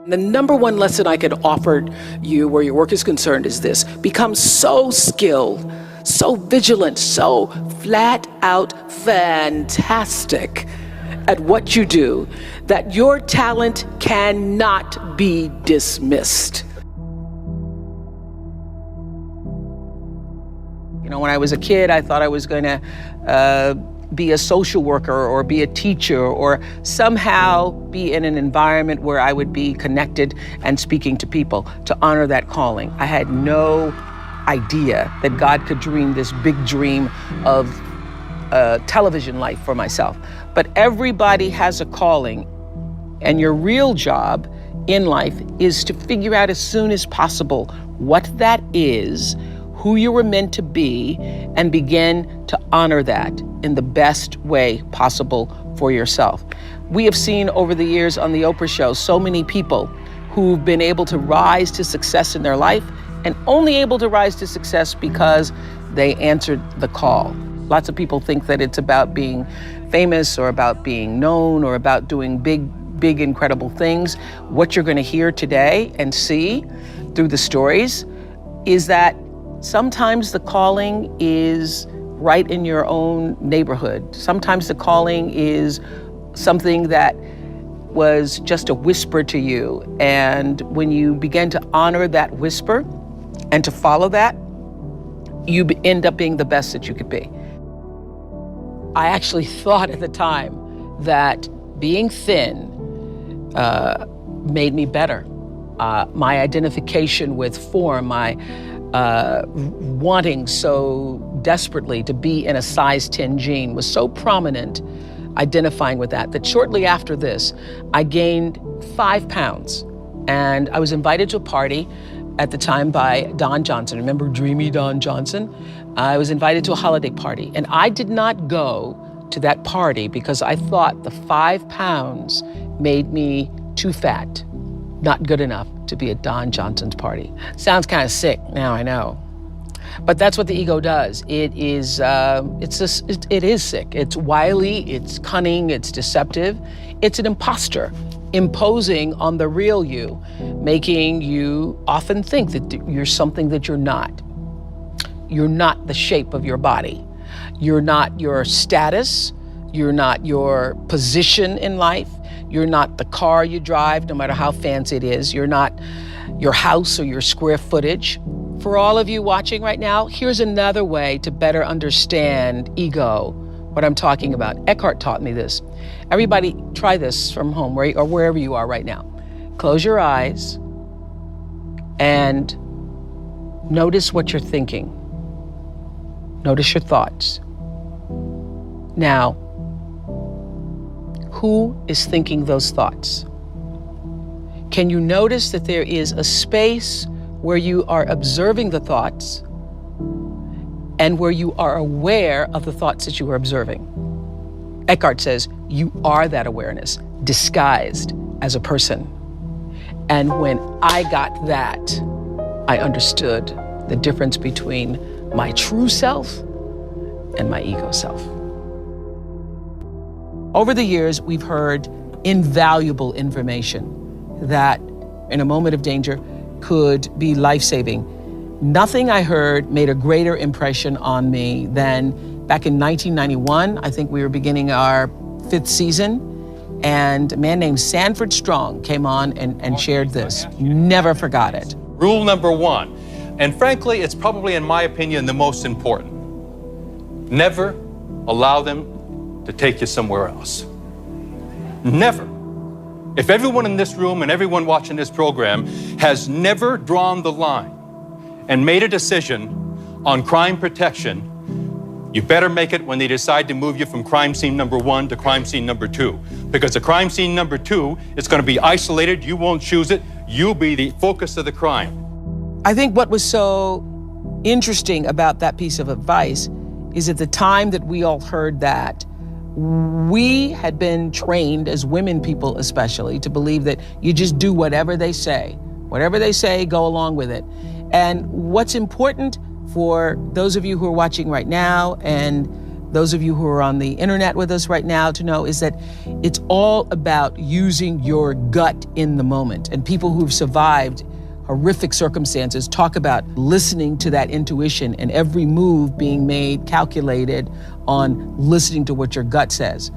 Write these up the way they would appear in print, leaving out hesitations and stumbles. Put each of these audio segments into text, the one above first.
The number one lesson I could offer you where your work is concerned is this: become so skilled, so vigilant, so flat out fantastic at what you do that your talent cannot be dismissed. You know, when I was a kid, I thought I was going to be a social worker or be a teacher or somehow be in an environment where I would be connected and speaking to people to honor that calling. I had no idea that God could dream this big dream of television life for myself. But everybody has a calling, and your real job in life is to figure out as soon as possible what that is, who you were meant to be, and begin to honor that in the best way possible for yourself. We have seen over the years on the Oprah show so many people who've been able to rise to success in their life, and only able to rise to success because they answered the call. Lots of people think that it's about being famous or about being known or about doing big, incredible things. What you're going to hear today and see through the stories is that sometimes the calling is right in your own neighborhood. Sometimes the calling is something that was just a whisper to you. And when you begin to honor that whisper and to follow that, you end up being the best that you could be. I actually thought at the time that being thin made me better. My identification with form, my wanting so desperately to be in a size 10 jean was so prominent, identifying with that shortly after this, I gained 5 pounds. And I was invited to a party at the time by Don Johnson. Remember Dreamy Don Johnson? I was invited to a holiday party, and I did not go to that party because I thought the 5 pounds made me too fat, not good enough to be at Don Johnson's party. Sounds kind of sick, now I know. But that's what the ego does. It is sick. It's wily, it's cunning, it's deceptive. It's an imposter imposing on the real you, making you often think that you're something that you're not. You're not the shape of your body. You're not your status. You're not your position in life. You're not the car you drive, no matter how fancy it is. You're not your house or your square footage. For all of you watching right now, here's another way to better understand ego, what I'm talking about. Eckhart taught me this. Everybody try this from home or wherever you are right now. Close your eyes and notice what you're thinking. Notice your thoughts. Now, who is thinking those thoughts? Can you notice that there is a space where you are observing the thoughts and where you are aware of the thoughts that you are observing? Eckhart says you are that awareness, disguised as a person. And when I got that, I understood the difference between my true self and my ego self. Over the years, we've heard invaluable information that in a moment of danger could be life-saving. Nothing I heard made a greater impression on me than back in 1991. I think we were beginning our 5th season, and a man named Sanford Strong came on and shared this. Never forgot it. Rule number 1, and frankly, it's probably, in my opinion, the most important. Never allow them to take you somewhere else. Never. If everyone in this room and everyone watching this program has never drawn the line and made a decision on crime protection, you better make it when they decide to move you from crime scene number 1 to crime scene number 2. Because the crime scene number 2 is going to be isolated, you won't choose it, you'll be the focus of the crime. I think what was so interesting about that piece of advice is at the time that we all heard that, we had been trained as women people especially to believe that you just do whatever they say. Whatever they say, go along with it. And what's important for those of you who are watching right now and those of you who are on the internet with us right now to know is that it's all about using your gut in the moment. And people who've survived horrific circumstances talk about listening to that intuition and every move being made calculated on listening to what your gut says.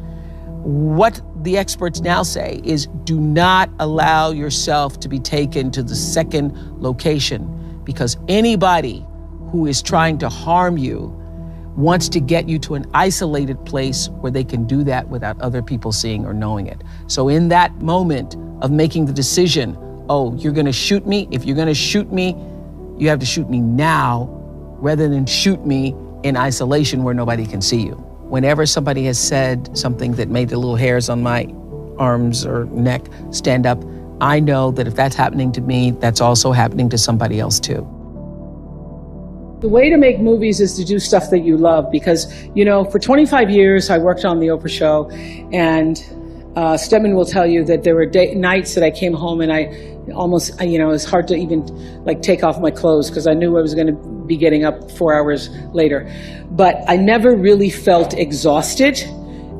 What the experts now say is do not allow yourself to be taken to the second location, because anybody who is trying to harm you wants to get you to an isolated place where they can do that without other people seeing or knowing it. So in that moment of making the decision, oh, you're gonna shoot me? If you're gonna shoot me, you have to shoot me now rather than shoot me in isolation where nobody can see you. Whenever somebody has said something that made the little hairs on my arms or neck stand up, I know that if that's happening to me, that's also happening to somebody else too. The way to make movies is to do stuff that you love, because, you know, for 25 years I worked on the Oprah show, and Stedman will tell you that there were nights that I came home and I almost, you know, it was hard to even like take off my clothes because I knew I was going to be getting up 4 hours later. But I never really felt exhausted,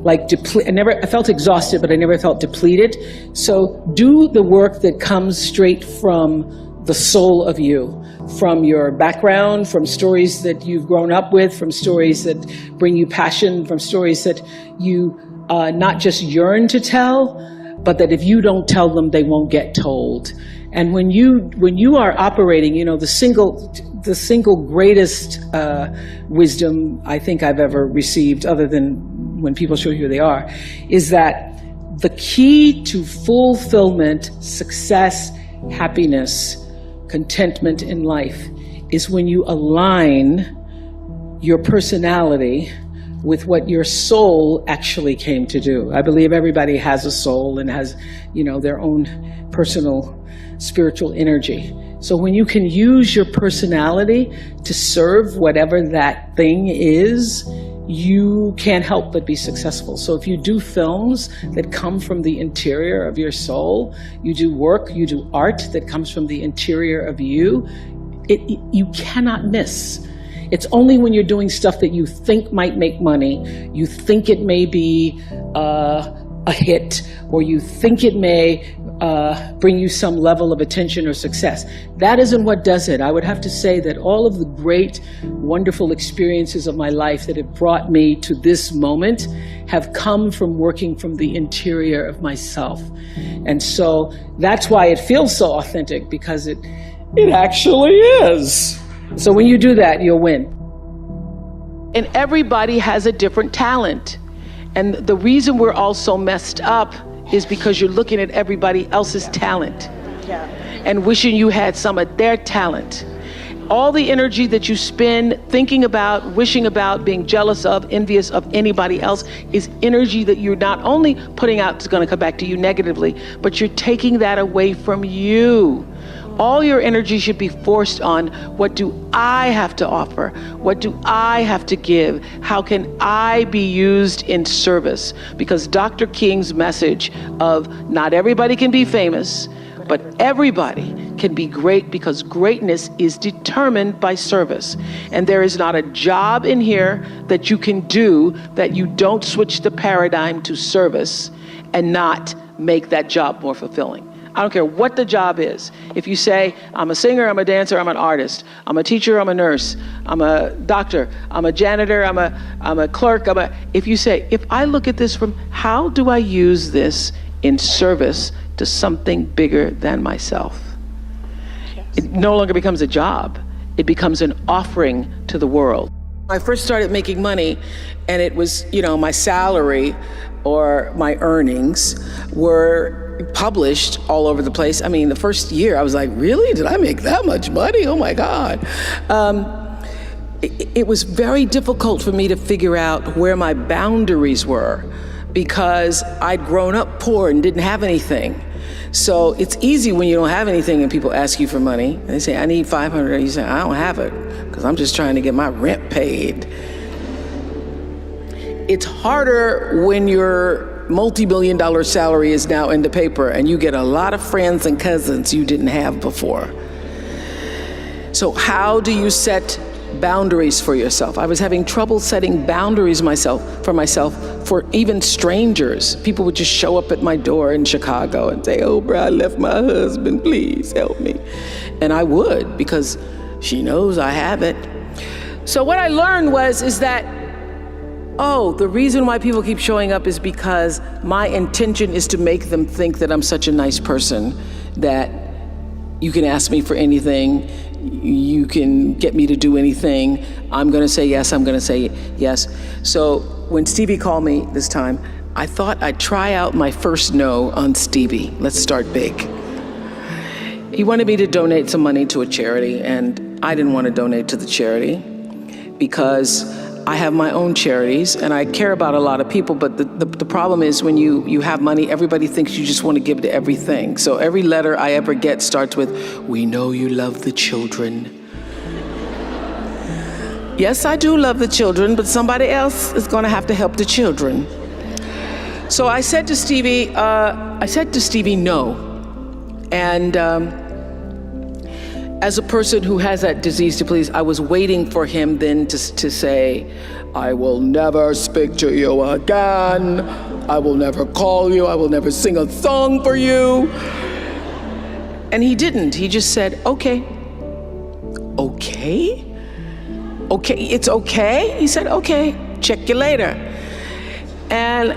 like I felt exhausted, but I never felt depleted. So do the work that comes straight from the soul of you, from your background, from stories that you've grown up with, from stories that bring you passion, from stories that you not just yearn to tell, but that if you don't tell them, they won't get told. And when you are operating, you know, the single greatest wisdom I think I've ever received, other than when people show you who they are, is that the key to fulfillment, success, happiness, contentment in life is when you align your personality with what your soul actually came to do. I believe everybody has a soul and has, you know, their own personal spiritual energy. So when you can use your personality to serve whatever that thing is, you can't help but be successful. So if you do films that come from the interior of your soul, you do work, you do art that comes from the interior of you, you cannot miss. It's only when you're doing stuff that you think might make money, you think it may be a hit, or you think it may bring you some level of attention or success. That isn't what does it. I would have to say that all of the great, wonderful experiences of my life that have brought me to this moment have come from working from the interior of myself. And so that's why it feels so authentic, because it actually is. So when you do that, you'll win. And everybody has a different talent. And the reason we're all so messed up is because you're looking at everybody else's talent and wishing you had some of their talent. All the energy that you spend thinking about, wishing about, being jealous of, envious of anybody else is energy that you're not only putting out, it's going to come back to you negatively, but you're taking that away from you. All your energy should be forced on, what do I have to offer? What do I have to give? How can I be used in service? Because Dr. King's message of not everybody can be famous, but everybody can be great, because greatness is determined by service. And there is not a job in here that you can do that you don't switch the paradigm to service and not make that job more fulfilling. I don't care what the job is. If you say, I'm a singer, I'm a dancer, I'm an artist, I'm a teacher, I'm a nurse, I'm a doctor, I'm a janitor, I'm a clerk, if you say, if I look at this from, how do I use this in service to something bigger than myself? Yes. It no longer becomes a job. It becomes an offering to the world. I first started making money, and it was, you know, my salary or my earnings were published all over the place. I mean, the first year I was like, really? Did I make that much money? Oh my God. It was very difficult for me to figure out where my boundaries were, because I'd grown up poor and didn't have anything. So it's easy when you don't have anything and people ask you for money. And they say, I need $500. You say, I don't have it because I'm just trying to get my rent paid. It's harder when your multi-million-dollar salary is now in the paper and you get a lot of friends and cousins you didn't have before. So how do you set boundaries for yourself. I was having trouble setting boundaries for myself, for even strangers. People would just show up at my door in Chicago and say, Oprah, I left my husband, please help me. And I would, because she knows I have it. So what I learned is that, the reason why people keep showing up is because my intention is to make them think that I'm such a nice person that you can ask me for anything, you can get me to do anything, I'm gonna say yes, I'm gonna say yes. So when Stevie called me this time, I thought I'd try out my first no on Stevie. Let's start big. He wanted me to donate some money to a charity, and I didn't want to donate to the charity because I have my own charities and I care about a lot of people, but the problem is when you have money, everybody thinks you just want to give to everything. So every letter I ever get starts with, we know you love the children. Yes, I do love the children, but somebody else is going to have to help the children. So I said to Stevie, no. And as a person who has that disease to please, I was waiting for him then to say, I will never speak to you again. I will never call you. I will never sing a song for you. And he didn't. He just said, okay. Okay? Okay, it's okay? He said, okay, check you later. And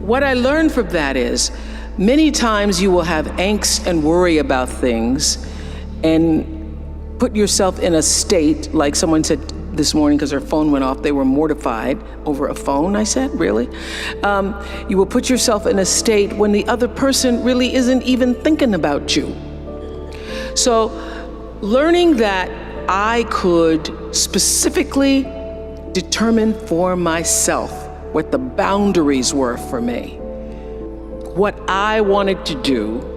what I learned from that is, many times you will have angst and worry about things and put yourself in a state, like someone said this morning because their phone went off, they were mortified over a phone, I said, really? You will put yourself in a state when the other person really isn't even thinking about you. So learning that I could specifically determine for myself what the boundaries were for me, what I wanted to do,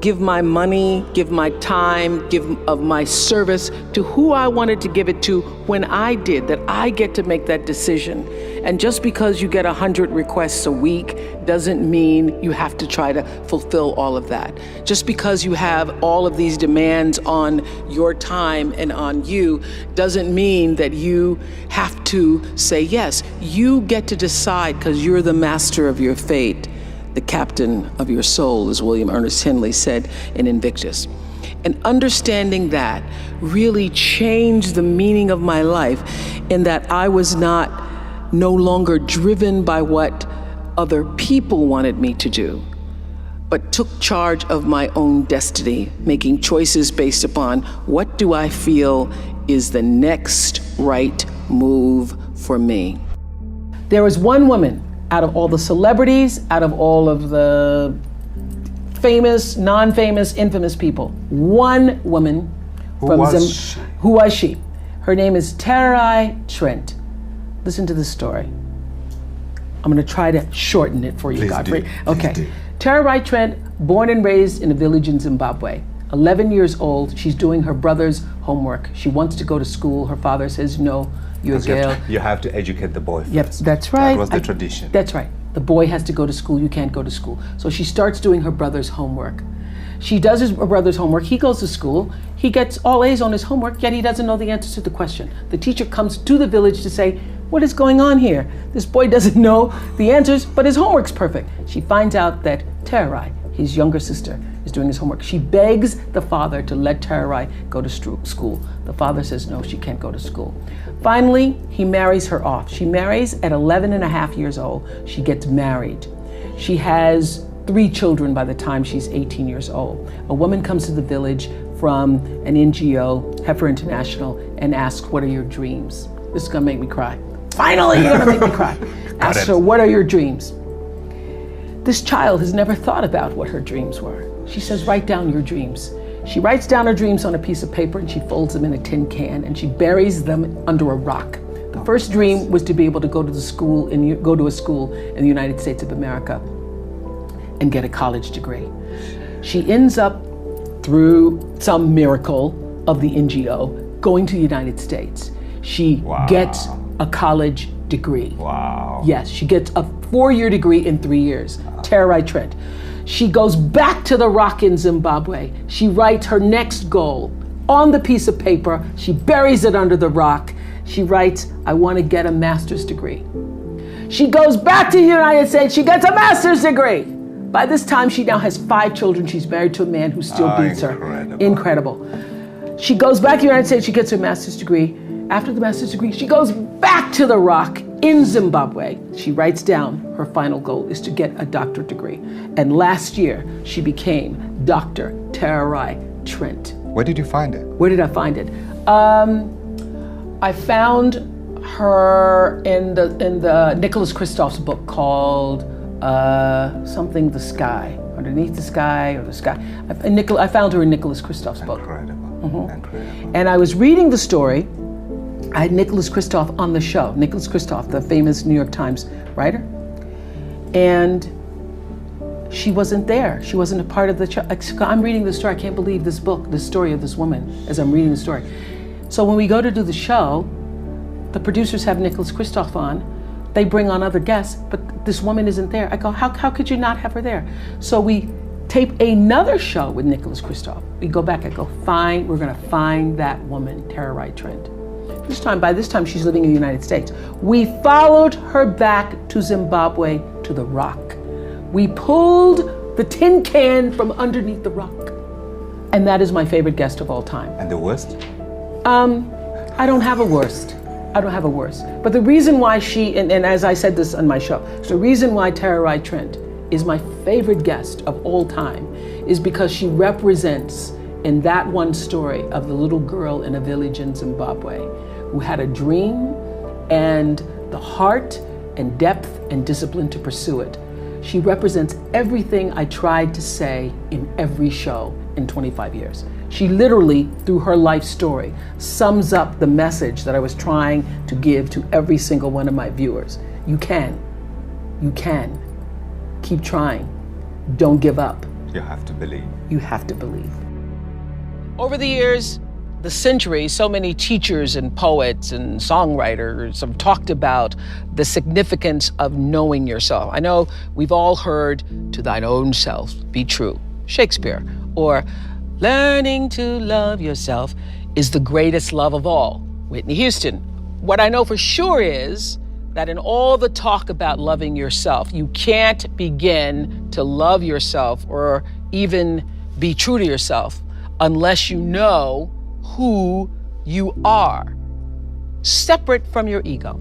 give my money, give my time, give of my service to who I wanted to give it to when I did, that I get to make that decision. And just because you get 100 requests a week doesn't mean you have to try to fulfill all of that. Just because you have all of these demands on your time and on you doesn't mean that you have to say yes. You get to decide because you're the master of your fate. The captain of your soul, as William Ernest Henley said in Invictus. And understanding that really changed the meaning of my life in that I was no longer driven by what other people wanted me to do, but took charge of my own destiny, making choices based upon what do I feel is the next right move for me. There was one woman out of all the celebrities, out of all of the famous, non-famous, infamous people, one woman from Who was she? Her name is Terai Trent. Listen to this story. I'm gonna try to shorten it for you, Please Godfrey. do. Okay. Please do. Terai Trent, born and raised in a village in Zimbabwe. 11 years old, she's doing her brother's homework. She wants to go to school. Her father says, no, you're a girl. You have to educate the boy first. Yep, that's right. That was the tradition. That's right. The boy has to go to school, you can't go to school. So she starts doing her brother's homework. She does her brother's homework, he goes to school, he gets all A's on his homework, yet he doesn't know the answers to the question. The teacher comes to the village to say, what is going on here? This boy doesn't know the answers, but his homework's perfect. She finds out that Terai, his younger sister, is doing his homework. She begs the father to let Terai go to school. The father says no, she can't go to school. Finally, he marries her off. She marries at 11 and a half years old. She gets married. She has 3 children by the time she's 18 years old. A woman comes to the village from an NGO, Heifer International, and asks, what are your dreams? This is gonna make me cry. Finally, you're gonna make me cry. Asks her, what are your dreams? This child has never thought about what her dreams were. She says, write down your dreams. She writes down her dreams on a piece of paper and she folds them in a tin can and she buries them under a rock. The first dream was to be able to go to a school in the United States of America and get a college degree. She ends up, through some miracle of the NGO, going to the United States. She gets a college degree. Wow. Yes, she gets a 4-year degree in 3 years. Terai Trent. She goes back to the rock in Zimbabwe. She writes her next goal, on the piece of paper. She buries it under the rock. She writes, I want to get a master's degree. She goes back to the United States. She gets a master's degree. By this time, she now has 5 children. She's married to a man who still beats her. Incredible. She goes back to the United States. She gets her master's degree. After the master's degree, she goes back to the rock in Zimbabwe. She writes down her final goal is to get a doctorate degree. And last year, she became Dr. Tararai Trent. Where did you find it? Where did I find it? I found her in the Nicholas Kristof's book called something the sky, underneath the sky or the sky. I found her in Nicholas Kristof's book. Incredible. Incredible. And I was reading the story. I had Nicholas Kristof on the show. Nicholas Kristof, the famous New York Times writer. And she wasn't there. She wasn't a part of the show. I'm reading the story. I can't believe this book, the story of this woman, as I'm reading the story. So when we go to do the show, the producers have Nicholas Kristof on. They bring on other guests, but this woman isn't there. I go, how could you not have her there? So we tape another show with Nicholas Kristof. We go back, I go, fine, we're gonna find that woman, Tararai Trent. By this time, she's living in the United States. We followed her back to Zimbabwe, to the rock. We pulled the tin can from underneath the rock. And that is my favorite guest of all time. And the worst? I don't have a worst. I don't have a worst. But the reason why she, and as I said this on my show, so the reason why Tararai Trent is my favorite guest of all time is because she represents in that one story of the little girl in a village in Zimbabwe who had a dream and the heart and depth and discipline to pursue it. She represents everything I tried to say in every show in 25 years. She literally, through her life story, sums up the message that I was trying to give to every single one of my viewers. You can. Keep trying. Don't give up. You have to believe. You have to believe. Over the years, the centuries, so many teachers and poets and songwriters have talked about the significance of knowing yourself. I know we've all heard, to thine own self be true, Shakespeare, or learning to love yourself is the greatest love of all, Whitney Houston. What I know for sure is that in all the talk about loving yourself, you can't begin to love yourself or even be true to yourself unless you know who you are, separate from your ego.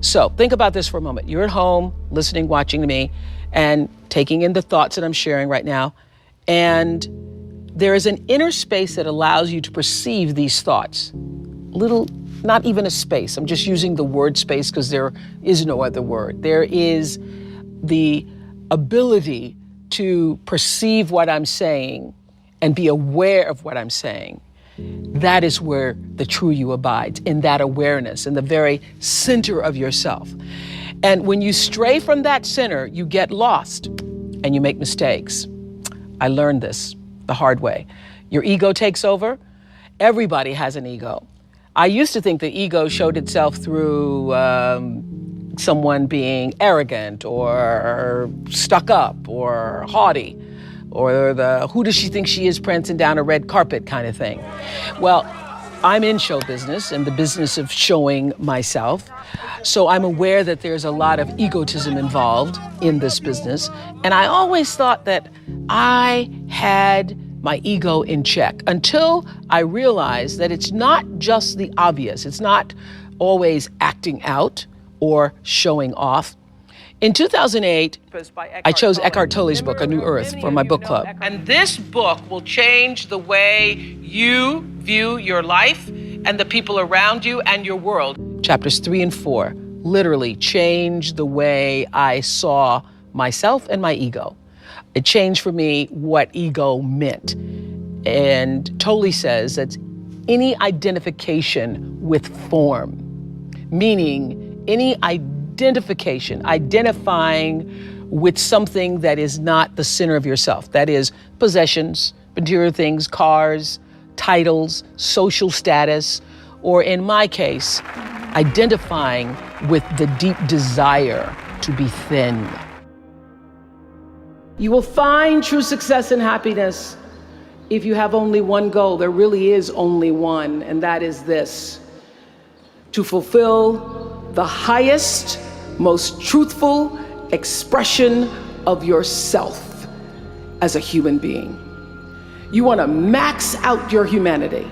So think about this for a moment. You're at home, listening, watching to me, and taking in the thoughts that I'm sharing right now. And there is an inner space that allows you to perceive these thoughts. Not even a space. I'm just using the word space because there is no other word. There is the ability to perceive what I'm saying and be aware of what I'm saying. That is where the true you abides, in that awareness, in the very center of yourself. And when you stray from that center, you get lost and you make mistakes. I learned this the hard way. Your ego takes over. Everybody has an ego. I used to think the ego showed itself through someone being arrogant or stuck up or haughty, or the who does she think she is prancing down a red carpet kind of thing. Well, I'm in show business, in the business of showing myself. So I'm aware that there's a lot of egotism involved in this business. And I always thought that I had my ego in check until I realized that it's not just the obvious. It's not always acting out or showing off. In 2008, I chose Eckhart Tolle's book, A New Earth, for my book club. And this book will change the way you view your life and the people around you and your world. Chapters 3 and 4 literally changed the way I saw myself and my ego. It changed for me what ego meant. And Tolle says that any identification with form, meaning any identifying with something that is not the center of yourself. That is possessions, material things, cars, titles, social status, or in my case, identifying with the deep desire to be thin. You will find true success and happiness if you have only one goal, there really is only one, and that is this: to fulfill the highest, most truthful expression of yourself as a human being. You want to max out your humanity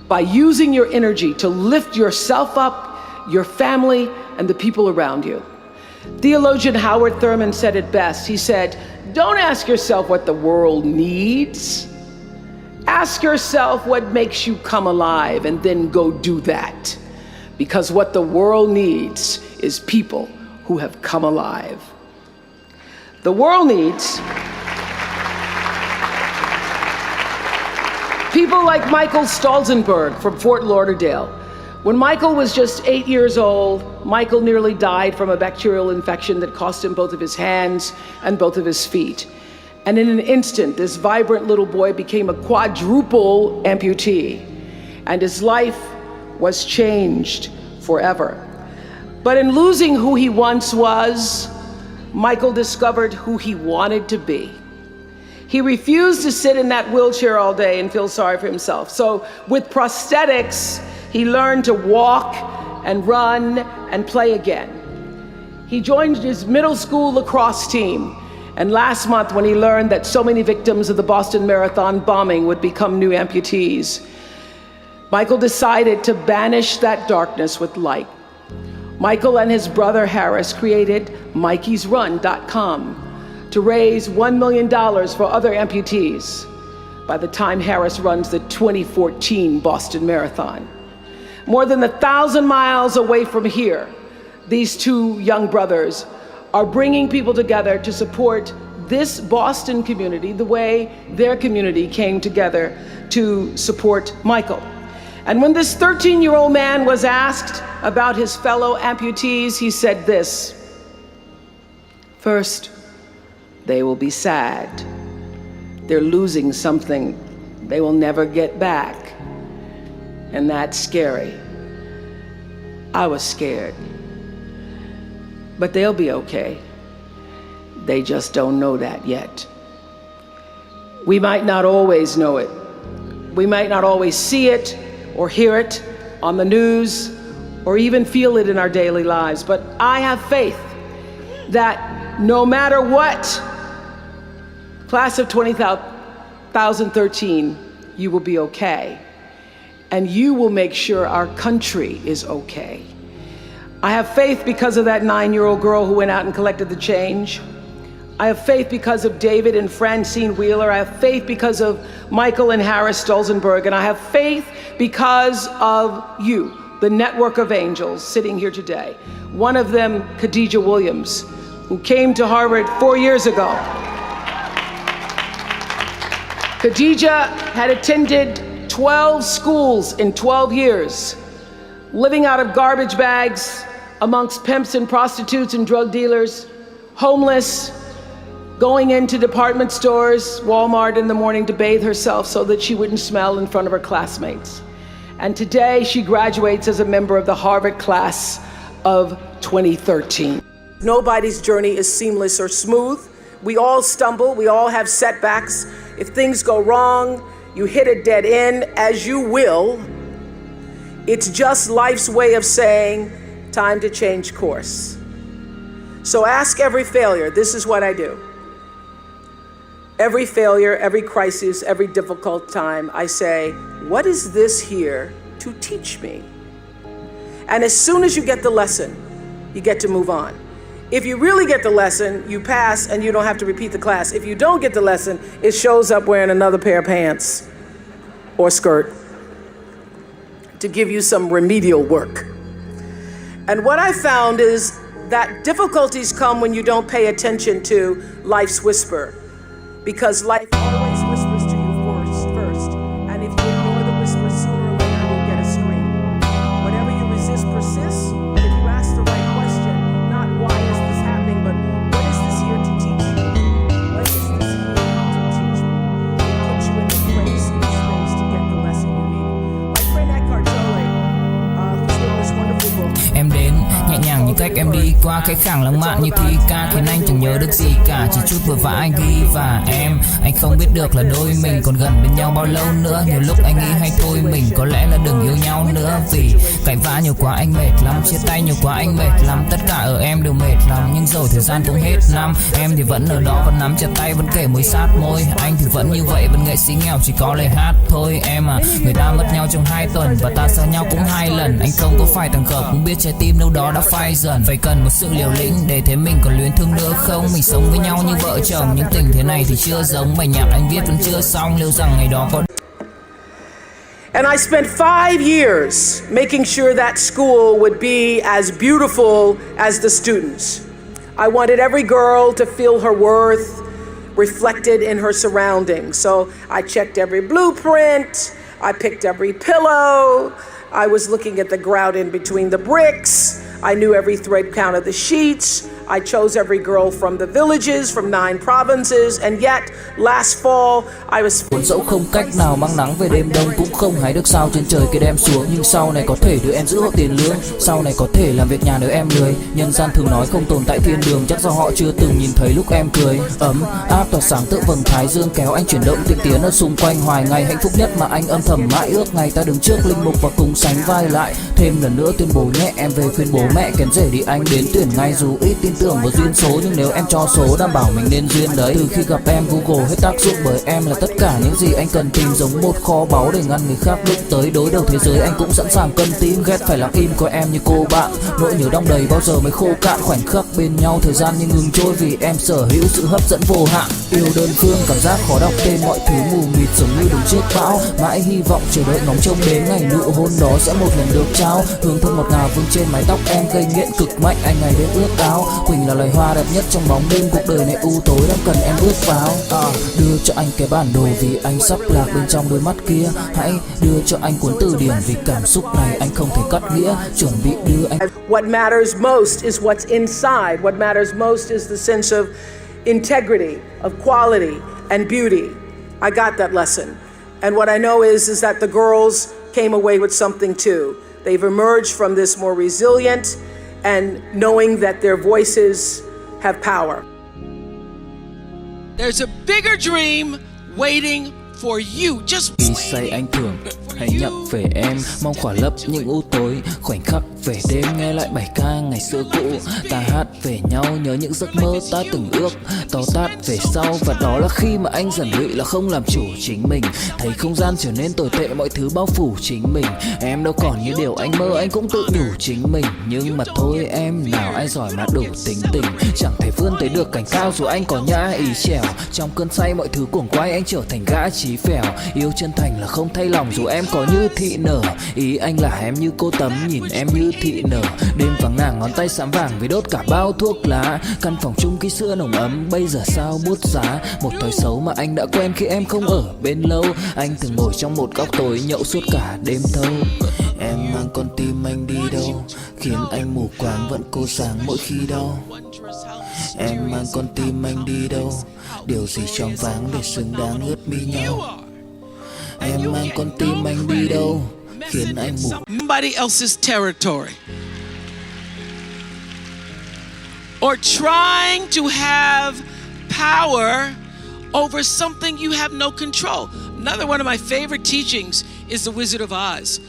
by using your energy to lift yourself up, your family, and the people around you. Theologian Howard Thurman said it best. He said, "Don't ask yourself what the world needs. Ask yourself what makes you come alive, and then go do that. Because what the world needs is people who have come alive." The world needs people like Michael Stolzenberg from Fort Lauderdale. When Michael was just 8 years old, Michael nearly died from a bacterial infection that cost him both of his hands and both of his feet. And in an instant, this vibrant little boy became a quadruple amputee, and his life was changed forever. But in losing who he once was, Michael discovered who he wanted to be. He refused to sit in that wheelchair all day and feel sorry for himself. So with prosthetics, he learned to walk and run and play again. He joined his middle school lacrosse team. And last month, when he learned that so many victims of the Boston Marathon bombing would become new amputees, Michael decided to banish that darkness with light. Michael and his brother Harris created MikeysRun.com to raise $1 million for other amputees by the time Harris runs the 2014 Boston Marathon. More than 1,000 miles away from here, these two young brothers are bringing people together to support this Boston community the way their community came together to support Michael. And when this 13-year-old man was asked about his fellow amputees, he said this: "First, they will be sad. They're losing something they will never get back. And that's scary. I was scared. But they'll be okay. They just don't know that yet." We might not always know it. We might not always see it or hear it on the news or even feel it in our daily lives. But I have faith that no matter what, class of 2013, you will be okay. And you will make sure our country is okay. I have faith because of that 9-year-old girl who went out and collected the change. I have faith because of David and Francine Wheeler. I have faith because of Michael and Harris Stolzenberg. And I have faith because of you, the network of angels sitting here today. One of them, Khadijah Williams, who came to Harvard 4 years ago. Khadijah had attended 12 schools in 12 years, living out of garbage bags amongst pimps and prostitutes and drug dealers, homeless, going into department stores, Walmart in the morning to bathe herself so that she wouldn't smell in front of her classmates. And today she graduates as a member of the Harvard class of 2013. Nobody's journey is seamless or smooth. We all stumble, we all have setbacks. If things go wrong, you hit a dead end, as you will. It's just life's way of saying, time to change course. So ask every failure. This is what I do. Every failure, every crisis, every difficult time, I say, what is this here to teach me? And as soon as you get the lesson, you get to move on. If you really get the lesson, you pass and you don't have to repeat the class. If you don't get the lesson, it shows up wearing another pair of pants or skirt to give you some remedial work. And what I found is that difficulties come when you don't pay attention to life's whisper, because life always whispers to you first. And if you ignore the whisper, sooner or later you'll get a scream. Whatever you resist persists. If you ask the right question, not why is this happening, but what is this here to teach you? What is this here to teach me? It puts you in the place, in the space to get the lesson you need. My friend Eckhart Tolle, who's written this wonderful book. Em đến nhẹ nhàng như cách em đi qua cái khẳng lãng mạn như thi ca khiến anh chẳng nhớ được gì cả, chỉ chút vội vã anh ghi và em. Anh không biết được là đôi mình còn gần bên nhau bao lâu nữa. Nhiều lúc anh nghĩ hay thôi mình có lẽ là đừng yêu nhau nữa, vì cãi vã nhiều quá anh mệt lắm, chia tay nhiều quá anh mệt lắm. Tất cả ở em đều mệt lắm, nhưng rồi thời gian cũng hết năm. Em thì vẫn ở đó, vẫn nắm chặt tay, vẫn kể môi sát môi. Anh thì vẫn như vậy, vẫn nghệ sĩ nghèo chỉ có lời hát thôi. Em à, người ta mất nhau trong 2 tuần và ta xa nhau cũng 2 lần. Anh không có phải thằng khờ, cũng biết trái tim đâu đó đã phai dần. Phải cần một sự liều lĩnh để thấy mình còn luyến thương nữa không. Mình sống với nhau như vợ chồng, nhưng tình thế này thì chưa giống. Bài nhạc anh viết vẫn chưa xong, liệu rằng ngày đó có. And I spent 5 years making sure that school would be as beautiful as the students. I wanted every girl to feel her worth reflected in her surroundings. So I checked every blueprint, I picked every pillow, I was looking at the grout in between the bricks, I knew every thread count of the sheets, I chose every girl from the villages, from 9 provinces, and yet, last fall, I was... Cuốn dẫu không cách nào mang nắng về đêm đông, cũng không hái được sao trên trời kia đem xuống. Nhưng sau này có thể đưa em giữ hộ tiền lương, sau này có thể làm việc nhà nếu em lười. Nhân gian thường nói không tồn tại thiên đường, chắc do họ chưa từng nhìn thấy lúc em cười. Ấm áp tỏa sáng tự vầng thái dương kéo anh chuyển động tinh tiến ở xung quanh hoài ngày. Hạnh phúc nhất mà anh âm thầm mãi ước, ngày ta đứng trước linh mục và cùng sánh vai lại. Thêm lần nữa tuyên bố nhẹ, em về khuyên bố mẹ kén rể đi anh đến tuyển ngay. Dù ít tin tưởng vào duyên số, nhưng nếu em cho số đảm bảo mình nên duyên đấy. Từ khi gặp em Google hết tác dụng, bởi em là tất cả những gì anh cần tìm, giống một kho báu để ngăn người khác đụng tới. Đối đầu thế giới anh cũng sẵn sàng cân tim, ghét phải lặng im coi em như cô bạn. Nỗi nhớ đong đầy bao giờ mới khô cạn, khoảnh khắc bên nhau thời gian như ngừng trôi, vì em sở hữu sự hấp dẫn vô hạn. Yêu đơn phương cảm giác khó đọc tên, mọi thứ mù mịt giống như đứng trước bão. Mãi hy vọng chờ đợi ngóng trông đến ngày nụ hôn đó sẽ một lần được trao. Hương thơm ngọt ngào vương trên mái tóc em, gây nghiện cực mạnh anh ngày đêm ước áo. Quỳnh là loài hoa đẹp nhất trong bóng đêm, cuộc đời này u tối đang cần em bước vào. Đưa cho anh cái bản đồ vì anh sắp lạc bên trong đôi mắt kia. Hãy đưa cho anh cuốn từ điển vì cảm xúc này anh không thể cắt nghĩa. Chuẩn bị đưa anh. What matters most is what's inside. What matters most is the sense of integrity, of quality and beauty. I got that lesson. And what I know is that the girls came away with something too. They've emerged from this more resilient and knowing that their voices have power. There's a bigger dream waiting for you. Just Khi say anh thường hãy nhắc về em, mong khỏa lấp những u tối. Khoảnh khắc về đêm nghe lại bài ca ngày xưa cũ, ta hát về nhau nhớ những giấc mơ ta từng ước. To tát về sau và đó là khi mà anh dần lụy là không làm chủ chính mình. Thấy không gian trở nên tồi tệ, mọi thứ bao phủ chính mình. Em đâu còn như điều anh mơ, anh cũng tự nhủ chính mình. Nhưng mà thôi em, nào ai giỏi mà đủ tính tình, chẳng thể vươn tới được cảnh cao dù anh có nhã ý trèo. Trong cơn say mọi thứ cuồng quay anh trở thành gã chí phèo. Yêu chân thành là không thay lòng dù em có như thị nở. Ý anh là em như cô tấm nhìn em như thị nở. Đêm vắng nàng ngón tay xám vàng vì đốt cả bao thuốc lá. Căn phòng chung khi xưa nồng ấm bây giờ sao bút giá. Một thói xấu mà anh đã quen khi em không ở bên lâu. Anh thường ngồi trong một góc tối nhậu suốt cả đêm thâu. Em mang con tim anh đi đâu, khiến anh mù quáng vẫn cô sáng mỗi khi đau. Em mang con tim anh đi đâu, điều gì choáng váng để xứng đáng ướt mi nhau. Em mang con tim anh đi đâu, khiến anh mù. somebody else's territory, or trying to have power over something you have no control. Another one of my favorite teachings is the Wizard of Oz.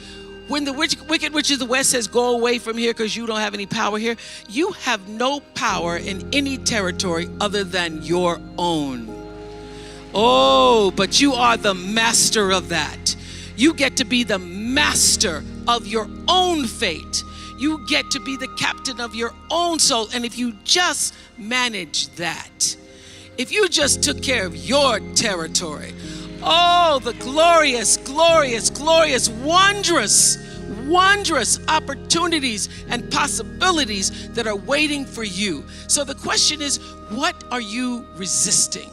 When the wicked witch of the West says, go away from here because you don't have any power here, you have no power in any territory other than your own. Oh, but you are the master of that. You get to be the master of your own fate. You get to be the captain of your own soul. And if you just manage that, if you just took care of your territory, oh, the glorious, glorious, glorious, wondrous, wondrous opportunities and possibilities that are waiting for you. So the question is, what are you resisting?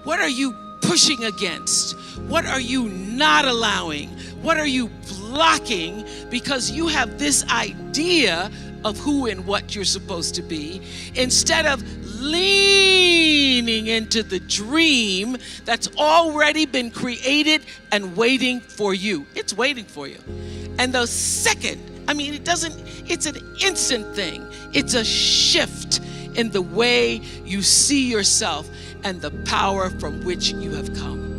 What are you pushing against? What are you not allowing? What are you blocking because you have this idea of who and what you're supposed to be, instead of leaning into the dream that's already been created and waiting for you. It's waiting for you. And the second I mean, it's an instant thing. It's a shift in the way you see yourself and the power from which you have come.